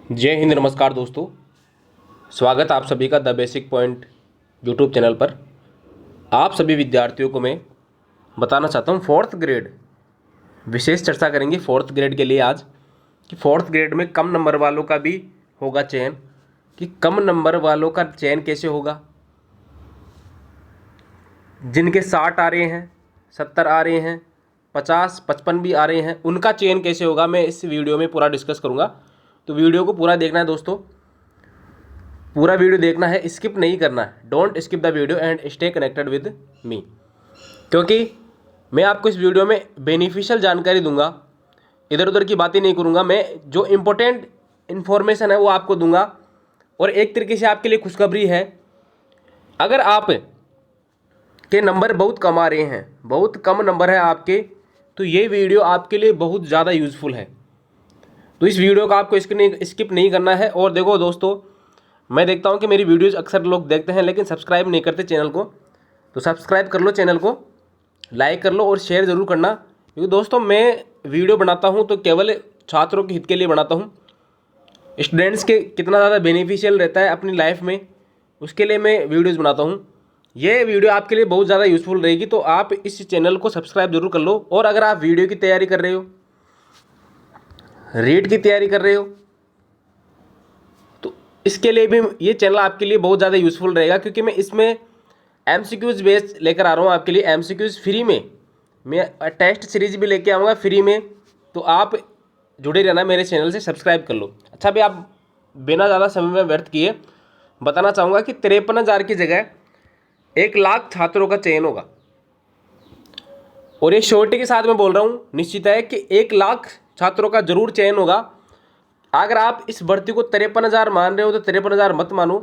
जय हिंद, नमस्कार दोस्तों। स्वागत आप सभी का the basic point YouTube channel पर। आप सभी विद्यार्थियों को मैं बताना चाहता हूँ फोर्थ ग्रेड विशेष चर्चा करेंगे फोर्थ ग्रेड के लिए आज, कि फोर्थ ग्रेड में कम नंबर वालों का भी होगा चयन, कि कम नंबर वालों का चयन कैसे होगा। जिनके 60 आ रहे हैं, 70 आ रहे हैं, 50, 55 भी आ रहे हैं, उनका चयन कैसे होगा, मैं इस वीडियो में पूरा डिस्कस करूँगा। तो वीडियो को पूरा देखना है दोस्तों, पूरा वीडियो देखना है, स्किप नहीं करना है। Don't skip the video and stay connected with me, क्योंकि मैं आपको इस वीडियो में बेनिफिशियल जानकारी दूंगा, इधर उधर की बातें नहीं करूंगा। मैं जो इम्पोर्टेंट इन्फॉर्मेशन है वो आपको दूंगा, और एक तरीके से आपके लिए खुशखबरी है। अगर आप के नंबर बहुत कम आ रहे हैं, बहुत कम नंबर है आपके, तो ये वीडियो आपके लिए बहुत ज़्यादा यूज़फुल है। तो इस वीडियो को आपको स्किप नहीं करना है। और देखो दोस्तों, मैं देखता हूँ कि मेरी वीडियोज़ अक्सर लोग देखते हैं लेकिन सब्सक्राइब नहीं करते चैनल को, तो सब्सक्राइब कर लो चैनल को, लाइक कर लो और शेयर ज़रूर करना। क्योंकि दोस्तों मैं वीडियो बनाता हूँ तो केवल छात्रों के हित के लिए बनाता हूँ। स्टूडेंट्स के कितना ज़्यादा बेनिफिशियल रहता है अपनी लाइफ में, उसके लिए मैं वीडियोज़ बनाता हूँ। ये वीडियो आपके लिए बहुत ज़्यादा यूज़फुल रहेगी, तो आप इस चैनल को सब्सक्राइब जरूर कर लो। और अगर आप वीडियो की तैयारी कर रहे हो, रीट की तैयारी कर रहे हो, तो इसके लिए भी ये चैनल आपके लिए बहुत ज़्यादा यूज़फुल रहेगा, क्योंकि मैं इसमें एमसीक्यूज़ बेस लेकर आ रहा हूँ आपके लिए। एमसीक्यूज़ फ्री में, मैं टेस्ट सीरीज भी लेके आऊँगा फ्री में, तो आप जुड़े रहना मेरे चैनल से, सब्सक्राइब कर लो। अच्छा भाई, आप बिना ज़्यादा समय में व्यर्थ किए बताना चाहूँगा कि 53,000 की जगह 1,00,000 छात्रों का चयन होगा। और ये श्योरिटी के साथ मैं बोल रहा हूँ, निश्चित है कि 1,00,000 छात्रों का जरूर चयन होगा। अगर आप इस भर्ती को 53,000 मान रहे हो तो 53,000 मत मानो।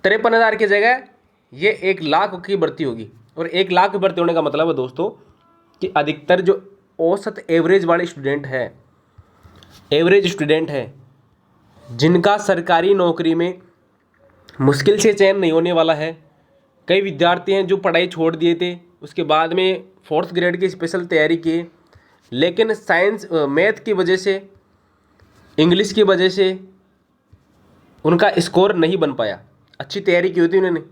53,000 की जगह ये 1,00,000 की भर्ती होगी। और 1,00,000 की भर्ती होने का मतलब है दोस्तों कि अधिकतर जो औसत एवरेज वाले स्टूडेंट है, एवरेज स्टूडेंट है, जिनका सरकारी नौकरी में मुश्किल से चयन नहीं होने वाला है। कई विद्यार्थी हैं जो पढ़ाई छोड़ दिए थे, उसके बाद में फोर्थ ग्रेड की स्पेशल तैयारी किए, लेकिन साइंस मैथ की वजह से, इंग्लिश की वजह से उनका स्कोर नहीं बन पाया। अच्छी तैयारी की होती, उन्होंने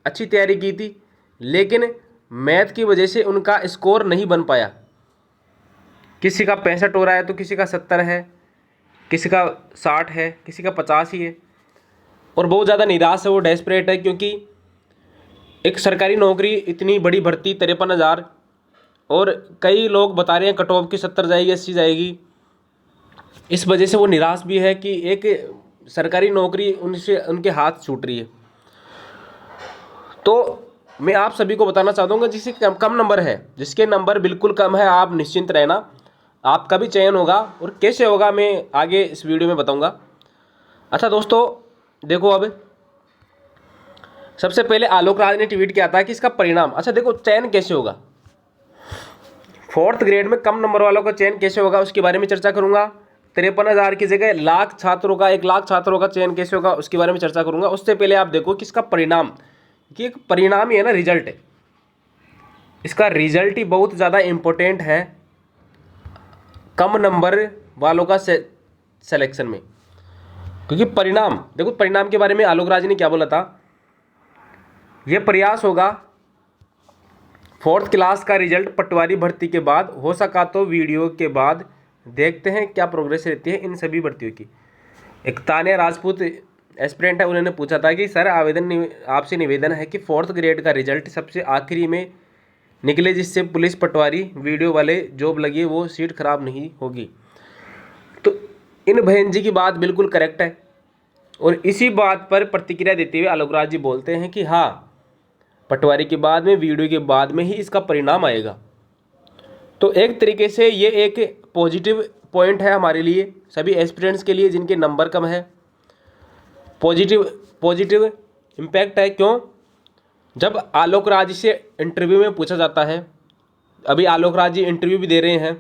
अच्छी तैयारी की थी, लेकिन मैथ की वजह से उनका स्कोर नहीं बन पाया। किसी का 65 हो रहा है तो किसी का 70 है, किसी का 60 है, किसी का 50 ही है। और बहुत ज़्यादा निराश है, वो डेस्परेट है, क्योंकि एक सरकारी नौकरी इतनी बड़ी भर्ती 53,000, और कई लोग बता रहे हैं कट ऑफ की 70 जाएगी, 80 जाएगी। इस वजह से वो निराश भी है कि एक सरकारी नौकरी उनसे, उनके हाथ छूट रही है। तो मैं आप सभी को बताना चाहता हूँ कि जिसके कम नंबर है, जिसके नंबर बिल्कुल कम है, आप निश्चिंत रहना, आपका भी चयन होगा। और कैसे होगा मैं आगे इस वीडियो में बताऊँगा। अच्छा दोस्तों देखो, अब सबसे पहले आलोक राज ने ट्वीट किया था कि इसका परिणाम, अच्छा देखो चयन कैसे होगा, फोर्थ ग्रेड में कम नंबर वालों का चयन कैसे होगा उसके बारे में चर्चा करूंगा। 53,000 की जगह 1,00,000 छात्रों का, 1,00,000 छात्रों का चयन कैसे होगा उसके बारे में चर्चा करूंगा। उससे पहले आप देखो कि इसका परिणाम, कि एक परिणाम ही है ना, रिजल्ट है, इसका रिजल्ट ही बहुत ज़्यादा इम्पोर्टेंट है कम नंबर वालों का सिलेक्शन में। क्योंकि परिणाम देखो, परिणाम के बारे में आलोक राज ने क्या बोला था, यह प्रयास होगा फोर्थ क्लास का रिजल्ट पटवारी भर्ती के बाद, हो सका तो वीडियो के बाद देखते हैं क्या प्रोग्रेस रहती है इन सभी भर्तियों की। एक तानिया राजपूत एस्पिरेंट है, उन्होंने पूछा था कि सर आपसे निवेदन है कि फोर्थ ग्रेड का रिजल्ट सबसे आखिरी में निकले, जिससे पुलिस पटवारी वीडियो वाले जॉब लगी, वो सीट खराब नहीं होगी। तो इन बहन जी की बात बिल्कुल करेक्ट है। और इसी बात पर प्रतिक्रिया देते हुए आलोक राज जी बोलते हैं कि हाँ, पटवारी के बाद में, वीडियो के बाद में ही इसका परिणाम आएगा। तो एक तरीके से ये एक पॉजिटिव पॉइंट है हमारे लिए, सभी एस्पिरेंट्स के लिए जिनके नंबर कम है। पॉजिटिव इम्पैक्ट है। क्यों? जब आलोक राज से इंटरव्यू में पूछा जाता है, अभी आलोक राज जी इंटरव्यू भी दे रहे हैं,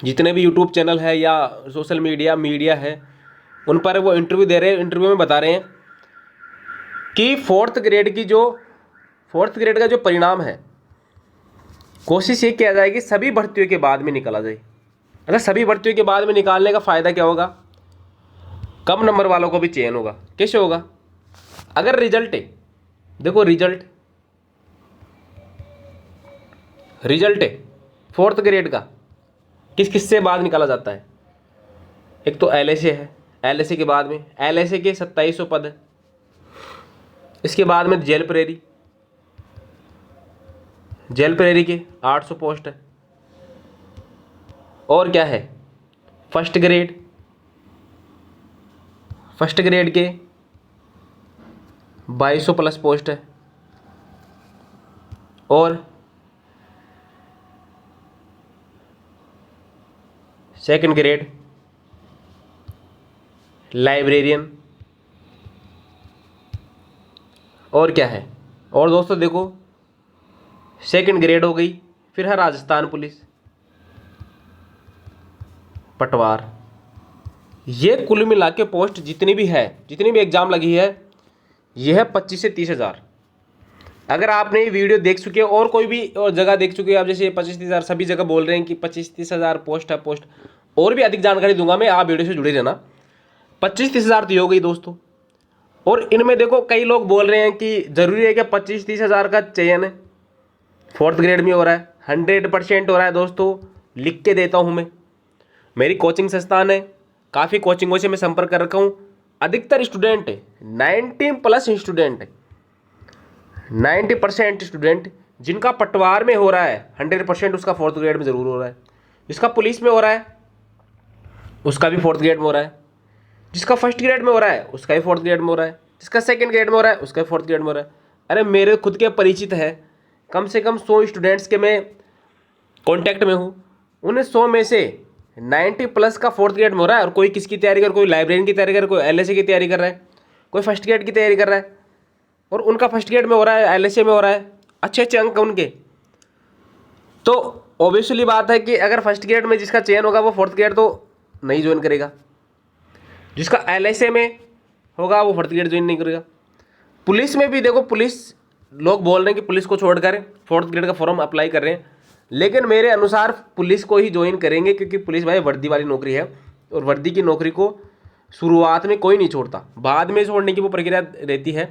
जितने भी यूट्यूब चैनल है या सोशल मीडिया है, उन पर वो इंटरव्यू दे रहे हैं। इंटरव्यू में बता रहे हैं कि फोर्थ ग्रेड का जो परिणाम है, कोशिश ये किया जाए कि सभी भर्तियों के बाद में निकाला जाए। अगर सभी भर्तियों के बाद में निकालने का फ़ायदा क्या होगा, कम नंबर वालों को भी चयन होगा। कैसे होगा? अगर रिजल्ट है, देखो रिजल्ट है फोर्थ ग्रेड का किस किस से बाद निकाला जाता है? एक तो एलएसए है, एलएसए के बाद में एलएसए के 2700 पद है, इसके बाद में जेल प्रेरी के 800 पोस्ट है, और क्या है फर्स्ट ग्रेड के 2200 प्लस पोस्ट है, और सेकंड ग्रेड लाइब्रेरियन, और क्या है? और दोस्तों देखो सेकंड ग्रेड हो गई, फिर है राजस्थान पुलिस, पटवार। ये कुल मिला के पोस्ट जितनी भी एग्जाम लगी है, ये है 25 से 30 हज़ार। अगर आपने ये वीडियो देख चुके हो और कोई भी और जगह देख चुके हो आप, जैसे 25-30 हज़ार सभी जगह बोल रहे हैं कि 25-30 हज़ार पोस्ट है, पोस्ट और भी अधिक जानकारी दूंगा मैं, आप वीडियो से जुड़े रहना। 25-30 हज़ार तो हो गई दोस्तों। और इनमें देखो कई लोग बोल रहे हैं कि ज़रूरी है कि 25-30 हज़ार का चयन है फोर्थ ग्रेड में हो रहा है। 100% हो रहा है दोस्तों, लिख के देता हूँ मैं। मेरी कोचिंग संस्थान है, काफ़ी कोचिंगों से मैं संपर्क कर रखा हूँ। अधिकतर स्टूडेंट है, 90+ स्टूडेंट है, 90% स्टूडेंट जिनका पटवार में हो रहा है 100% उसका फोर्थ ग्रेड में ज़रूर हो रहा है। जिसका पुलिस में हो रहा है उसका भी फोर्थ ग्रेड में हो रहा है, जिसका फर्स्ट ग्रेड में हो रहा है उसका भी फोर्थ ग्रेड में हो रहा है, जिसका सेकंड ग्रेड में हो रहा है उसका भी फोर्थ ग्रेड में हो रहा है। अरे मेरे खुद के परिचित है, कम से कम 100 स्टूडेंट्स के मैं कॉन्टैक्ट में हूँ। उन्हें 100 में से 90+ का फोर्थ ग्रेड में हो रहा है। और कोई किसकी तैयारी कर, कोई लाइब्रेरियन की तैयारी कर, कोई एलएसए की तैयारी कर रहा है, कोई फर्स्ट ग्रेड की तैयारी कर रहा है, और उनका फर्स्ट ग्रेड में हो रहा है, एलएसए में हो रहा है, अच्छे अच्छे अंक उनके। तो ऑब्वियसली बात है कि अगर फर्स्ट ग्रेड में जिसका चयन होगा वो फोर्थ ग्रेड तो नहीं ज्वाइन करेगा, जिसका एलएसए में होगा वो फोर्थ ग्रेड ज्वाइन नहीं करेगा। पुलिस में भी देखो, पुलिस लोग बोल रहे हैं कि पुलिस को छोड़कर फोर्थ ग्रेड का फॉर्म अप्लाई कर रहे हैं, लेकिन मेरे अनुसार पुलिस को ही ज्वाइन करेंगे, क्योंकि पुलिस भाई वर्दी वाली नौकरी है, और वर्दी की नौकरी को शुरुआत में कोई नहीं छोड़ता, बाद में छोड़ने की वो प्रक्रिया रहती है।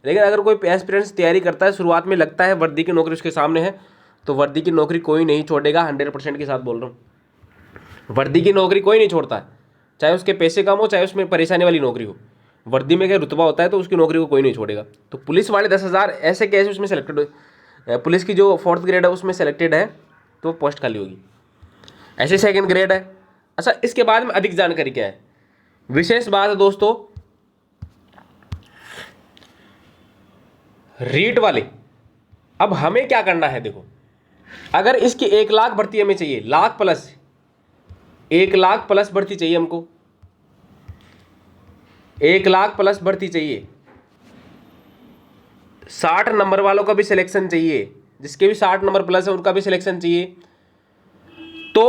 लेकिन अगर कोई एस्पिरेंट्स तैयारी करता है, शुरुआत में लगता है वर्दी की नौकरी उसके सामने है, तो वर्दी की नौकरी कोई नहीं छोड़ेगा। 100% के साथ बोल रहा हूँ, वर्दी की नौकरी कोई नहीं छोड़ता है, चाहे उसके पैसे कम हो, चाहे उसमें परेशानी वाली नौकरी हो। वर्दी में क्या रुतबा होता है, तो उसकी नौकरी को कोई नहीं छोड़ेगा। तो पुलिस वाले 10,000 ऐसे कैसे उसमें सेलेक्टेड हो, पुलिस की जो फोर्थ ग्रेड है उसमें सेलेक्टेड है, तो पोस्ट खाली होगी। ऐसे सेकंड ग्रेड है। अच्छा, इसके बाद में अधिक जानकारी क्या है, विशेष बात है दोस्तों, रीट वाले। अब हमें क्या करना है, देखो अगर इसकी 1 लाख भर्ती हमें चाहिए, 1 लाख प्लस भर्ती चाहिए हमको, 1 लाख प्लस भर्ती चाहिए, 60 नंबर वालों का भी सिलेक्शन चाहिए, जिसके भी 60 नंबर प्लस है उनका भी सिलेक्शन चाहिए। तो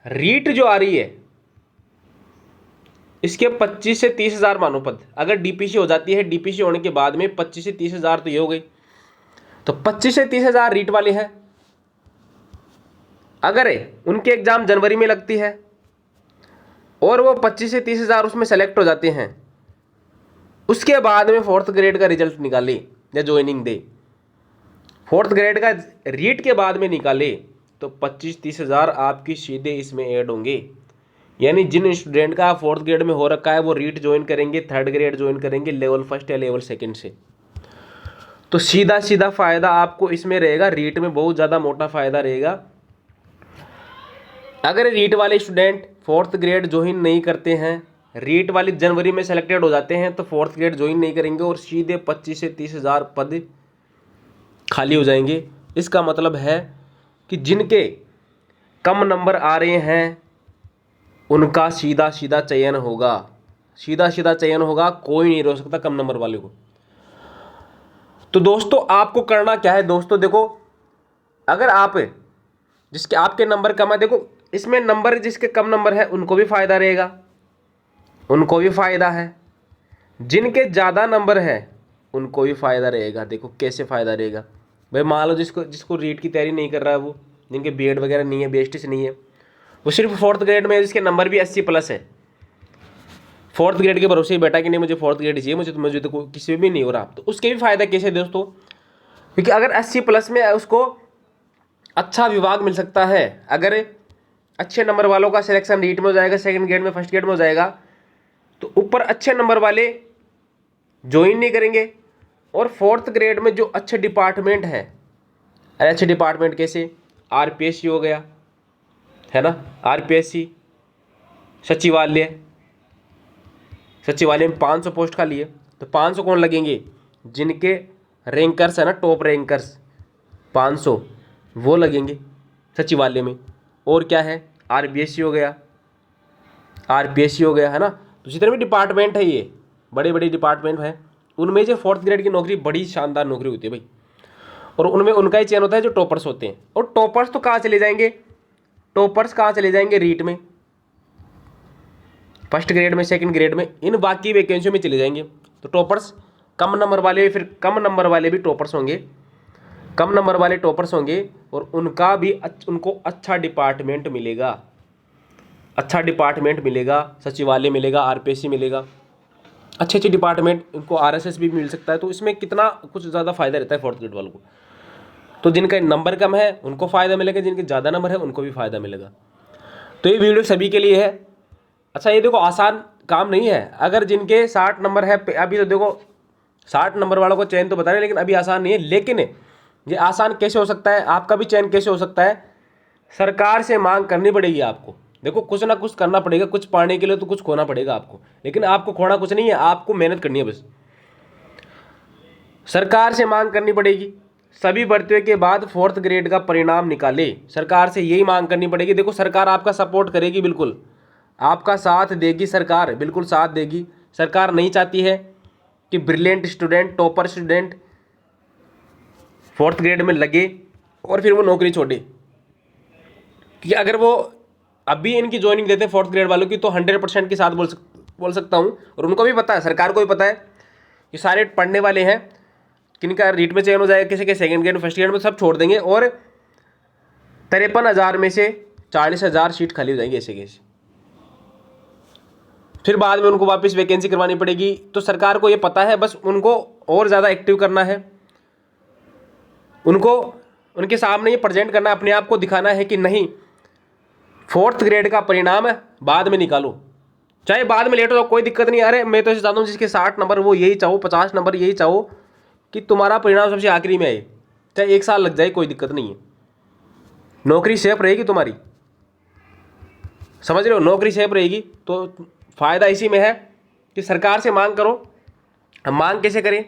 रीट जो आ रही है इसके 25 से 30 हज़ार मानो पद, अगर डीपीसी हो जाती है, डीपीसी होने के बाद में 25 से 30 हज़ार तो ये हो गई, तो 25 से 30 हज़ार रीट वाले हैं। अगर उनके एग्जाम जनवरी में लगती है और वो 25 से 30 हज़ार उसमें सेलेक्ट हो जाते हैं, उसके बाद में फोर्थ ग्रेड का रिजल्ट निकाले या ज्वाइनिंग दे, फोर्थ ग्रेड का रीट के बाद में निकाले, तो 25-30 हज़ार आपकी सीधे इसमें ऐड होंगे। यानी जिन स्टूडेंट का फोर्थ ग्रेड में हो रखा है वो रीट ज्वाइन करेंगे, थर्ड ग्रेड ज्वाइन करेंगे लेवल फर्स्ट या लेवल सेकंड से, तो सीधा सीधा फ़ायदा आपको इसमें रहेगा। रीट में बहुत ज़्यादा मोटा फ़ायदा रहेगा। अगर रीट वाले स्टूडेंट फोर्थ ग्रेड ज्वाइन नहीं करते हैं, रीट वाली जनवरी में सेलेक्टेड हो जाते हैं, तो फोर्थ ग्रेड ज्वाइन नहीं करेंगे और सीधे 25 से 30 हज़ार पद खाली हो जाएंगे। इसका मतलब है कि जिनके कम नंबर आ रहे हैं उनका सीधा सीधा चयन होगा, सीधा सीधा चयन होगा, कोई नहीं रोक सकता कम नंबर वाले को। तो दोस्तों आपको करना क्या है दोस्तों, देखो अगर आप जिसके आपके नंबर कम है, देखो इसमें नंबर जिसके कम नंबर है उनको भी फ़ायदा रहेगा, उनको भी फ़ायदा है, जिनके ज़्यादा नंबर है उनको भी फ़ायदा रहेगा। देखो कैसे फ़ायदा रहेगा भाई, मान लो जिसको रीट की तैयारी नहीं कर रहा है, वो जिनके बीएड वगैरह नहीं है, बीएसटी से नहीं है, वो सिर्फ फोर्थ ग्रेड में जिसके नंबर भी 80+ है, फोर्थ ग्रेड के भरोसे ही बैठा कि नहीं मुझे फोर्थ ग्रेड चाहिए, मुझे तो किसी में भी नहीं हो रहा, तो उसके भी फायदा कैसे दोस्तों, क्योंकि अगर 80+ में उसको अच्छा विभाग मिल सकता है, अगर अच्छे नंबर वालों का सिलेक्शन रीट में हो जाएगा, सेकंड ग्रेड में, फर्स्ट ग्रेड में हो जाएगा, तो ऊपर अच्छे नंबर वाले ज्वाइन नहीं करेंगे। और फोर्थ ग्रेड में जो अच्छे डिपार्टमेंट हैं, अरे अच्छे डिपार्टमेंट कैसे, आरपीएससी हो गया है ना, आरपीएससी, सचिवालय में 500 पोस्ट खाली है, तो 500 कौन लगेंगे, जिनके रैंकर्स है ना, टॉप रैंकर्स 500 वो लगेंगे सचिवालय में। और क्या है, आरपीएससी हो गया है ना। तो जितने भी डिपार्टमेंट है, ये बड़े बड़े डिपार्टमेंट हैं, उनमें जो फोर्थ ग्रेड की नौकरी बड़ी शानदार नौकरी होती है भाई, और उनमें उनका ही चयन होता है जो टॉपर्स होते हैं। और टॉपर्स तो कहाँ चले जाएंगे, रीट में, फर्स्ट ग्रेड में, सेकंड ग्रेड में, इन बाकी वैकेंसियों में चले जाएंगे। तो टॉपर्स कम नंबर वाले, फिर कम नंबर वाले भी टॉपर्स होंगे, कम नंबर वाले टॉपर्स होंगे, और उनका भी उनको अच्छा डिपार्टमेंट मिलेगा, सचिवालय मिलेगा, आरपीएससी मिलेगा, अच्छे अच्छे डिपार्टमेंट, उनको आरएसएस भी मिल सकता है। तो इसमें कितना कुछ ज़्यादा फायदा रहता है फोर्थ ग्रेड वालों को। तो जिनका नंबर कम है उनको फ़ायदा मिलेगा, जिनके ज़्यादा नंबर है उनको भी फ़ायदा मिलेगा। तो ये वीडियो सभी के लिए है। अच्छा, ये देखो आसान काम नहीं है। अगर जिनके 60 नंबर है, अभी तो देखो 60 नंबर वालों को चयन तो बता रहे हैं, लेकिन अभी आसान नहीं है। लेकिन ये आसान कैसे हो सकता है, आपका भी चयन कैसे हो सकता है, सरकार से मांग करनी पड़ेगी आपको। देखो कुछ ना कुछ करना पड़ेगा, कुछ पाने के लिए तो कुछ खोना पड़ेगा आपको, लेकिन आपको खोना कुछ नहीं है, आपको मेहनत करनी है बस। सरकार से मांग करनी पड़ेगी, सभी भर्तियों के बाद फोर्थ ग्रेड का परिणाम निकाले, सरकार से यही मांग करनी पड़ेगी। देखो सरकार आपका सपोर्ट करेगी, बिल्कुल आपका साथ देगी, सरकार बिल्कुल साथ देगी। सरकार नहीं चाहती है कि brilliant student, topper student fourth grade में लगे और फिर वो नौकरी छोड़े, कि अगर वो अभी इनकी ज्वाइनिंग देते हैं फोर्थ ग्रेड वालों की, तो 100% के साथ बोल सकता हूँ, और उनको भी पता है, सरकार को भी पता है कि सारे पढ़ने वाले हैं, किनका रीट में चयन हो जाएगा, किसी के सेकंड ग्रेड, फर्स्ट ग्रेड में, सब छोड़ देंगे, और 53,000 में से 40,000 सीट खाली हो जाएंगी ऐसे कैसे। फिर बाद में उनको वापस वैकेंसी करवानी पड़ेगी। तो सरकार को ये पता है, बस उनको और ज़्यादा एक्टिव करना है, उनको उनके सामने ये प्रेजेंट करना, अपने आप को दिखाना है कि नहीं, फोर्थ ग्रेड का परिणाम बाद में निकालो, चाहे बाद में लेट हो, कोई दिक्कत नहीं। अरे मैं तो ऐसे चाहता हूँ जिसके 60 नंबर वो यही चाहो, 50 नंबर यही चाहो कि तुम्हारा परिणाम सबसे आखिरी में आए, चाहे 1 साल लग जाए, कोई दिक्कत नहीं है, नौकरी सेफ रहेगी तुम्हारी, समझ रहे हो, नौकरी सेफ रहेगी। तो फ़ायदा इसी में है कि सरकार से मांग करो। हम मांग कैसे करें,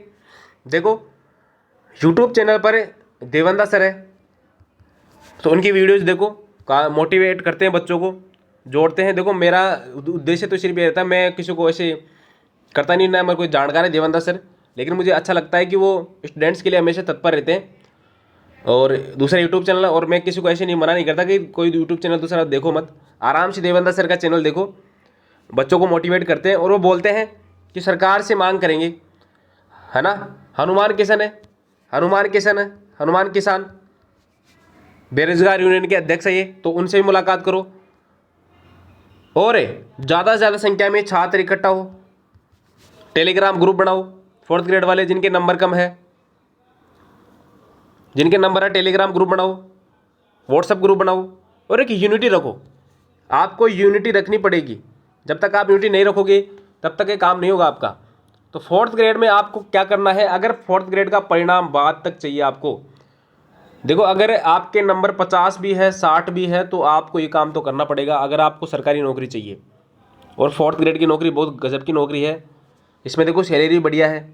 देखो यूट्यूब चैनल पर देवंदा सर है, तो उनकी वीडियोज़ देखो, मोटिवेट करते हैं बच्चों को, जोड़ते हैं। देखो मेरा उद्देश्य तो सिर्फ ये रहता है, मैं किसी को ऐसे करता नहीं, ना मेरे कोई जानकार है देवंदा सर, लेकिन मुझे अच्छा लगता है कि वो स्टूडेंट्स के लिए हमेशा तत्पर रहते हैं। और दूसरा यूट्यूब चैनल, और मैं किसी को ऐसे नहीं मना नहीं करता कि कोई यूट्यूब चैनल दूसरा देखो मत, आराम से देवंदा सर का चैनल देखो, बच्चों को मोटिवेट करते हैं, और वो बोलते हैं कि सरकार से मांग करेंगे, है ना। हनुमान किसान बेरोजगार यूनियन के अध्यक्ष है ये, तो उनसे भी मुलाकात करो, और ज़्यादा से ज़्यादा संख्या में छात्र इकट्ठा हो, टेलीग्राम ग्रुप बनाओ, फोर्थ ग्रेड वाले जिनके नंबर कम है, जिनके नंबर है, टेलीग्राम ग्रुप बनाओ, व्हाट्सएप ग्रुप बनाओ, और एक यूनिटी रखो। आपको यूनिटी रखनी पड़ेगी, जब तक आप यूनिटी नहीं रखोगे तब तक ये काम नहीं होगा आपका। तो फोर्थ ग्रेड में आपको क्या करना है, अगर फोर्थ ग्रेड का परिणाम बाद तक चाहिए आपको, देखो अगर आपके नंबर 50 भी है, 60 भी है, तो आपको ये काम तो करना पड़ेगा अगर आपको सरकारी नौकरी चाहिए। और फोर्थ ग्रेड की नौकरी बहुत गजब की नौकरी है, इसमें देखो सैलरी बढ़िया है,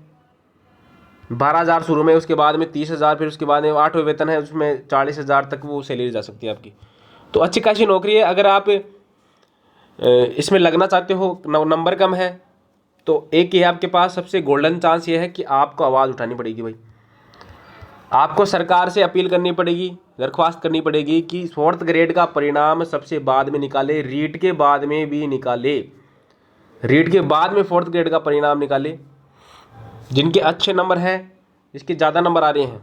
12,000 शुरू में, उसके बाद में 30,000, फिर उसके बाद में 8वें वेतन है, उसमें 40,000 तक वो सैलरी जा सकती है आपकी। तो अच्छी खासी नौकरी है। अगर आप इसमें लगना चाहते हो, नंबर कम है, तो एक ही आपके पास सबसे गोल्डन चांस ये है कि आपको आवाज़ उठानी पड़ेगी भाई, आपको सरकार से अपील करनी पड़ेगी, दरख्वास्त करनी पड़ेगी कि फोर्थ ग्रेड का परिणाम सबसे बाद में निकाले, रीट के बाद में भी निकाले, रीट के बाद में फोर्थ ग्रेड का परिणाम निकाले। जिनके अच्छे नंबर हैं, जिसके ज़्यादा नंबर आ रहे हैं,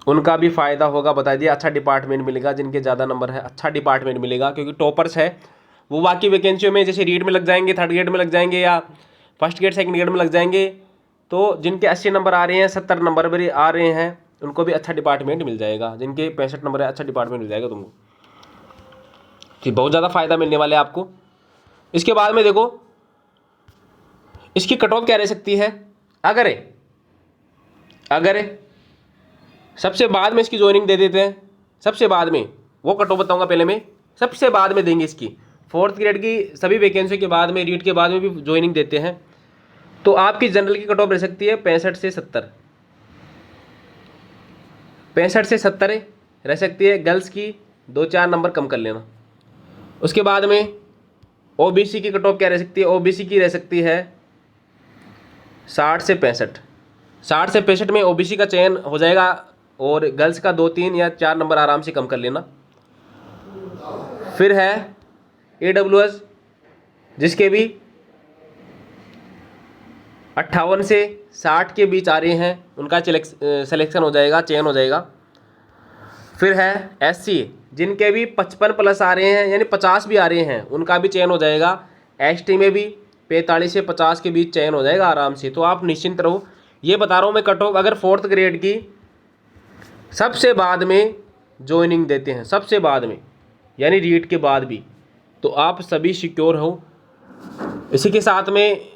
उनका भी फ़ायदा होगा, बता दिया, अच्छा डिपार्टमेंट मिलेगा। जिनके ज़्यादा नंबर है, अच्छा डिपार्टमेंट मिलेगा, क्योंकि टॉपर्स है वो बाकी वैकेंसियों में जैसे रीड में लग जाएंगे, थर्ड ग्रेड में लग जाएंगे, या फर्स्ट ग्रेड सेकंड ग्रेड में लग जाएंगे। तो जिनके 80 नंबर आ रहे हैं, 70 नंबर भी आ रहे हैं, उनको भी अच्छा डिपार्टमेंट मिल जाएगा। जिनके 65 नंबर है, अच्छा डिपार्टमेंट मिल जाएगा तुमको, ठीक, बहुत ज़्यादा फायदा मिलने वाला है आपको। इसके बाद में देखो इसकी कट ऑफ क्या रह सकती है। अगर सबसे बाद में इसकी ज्वाइनिंग दे देते हैं, सबसे बाद में, वो कट ऑफ बताऊंगा पहले मैं, सबसे बाद में देंगे इसकी, फोर्थ ग्रेड की सभी वैकेंसी के बाद में, रीट के बाद में भी ज्वाइनिंग देते हैं, तो आपकी जनरल की कट ऑफ रह सकती है 65 से 70, 65 से 70 रह सकती है। गर्ल्स की 2-4 नंबर कम कर लेना। उसके बाद में ओबीसी की कट ऑफ क्या रह सकती है, ओबीसी की रह सकती है 60 से 65, 60 से 65 में ओबीसी का चयन हो जाएगा, और गर्ल्स का 2-3 या 4 नंबर आराम से कम कर लेना। फिर है AWS, जिसके भी 58 से 60 के बीच आ रहे हैं, उनका सिलेक्शन हो जाएगा, चयन हो जाएगा। फिर है SC, जिनके भी 55 प्लस आ रहे हैं, यानी 50 भी आ रहे हैं, उनका भी चयन हो जाएगा। ST में भी 45 से 50 के बीच चयन हो जाएगा आराम से। तो आप निश्चिंत रहो, ये बता रहा हूँ मैं कट ऑफ। अगर फोर्थ ग्रेड की सबसे बाद में ज्वाइनिंग देते हैं, सबसे बाद में, यानी रीट के बाद भी, तो आप सभी सिक्योर हो। इसी के साथ में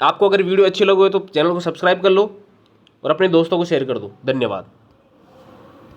आपको अगर वीडियो अच्छी लगी हो तो चैनल को सब्सक्राइब कर लो और अपने दोस्तों को शेयर कर दो। धन्यवाद।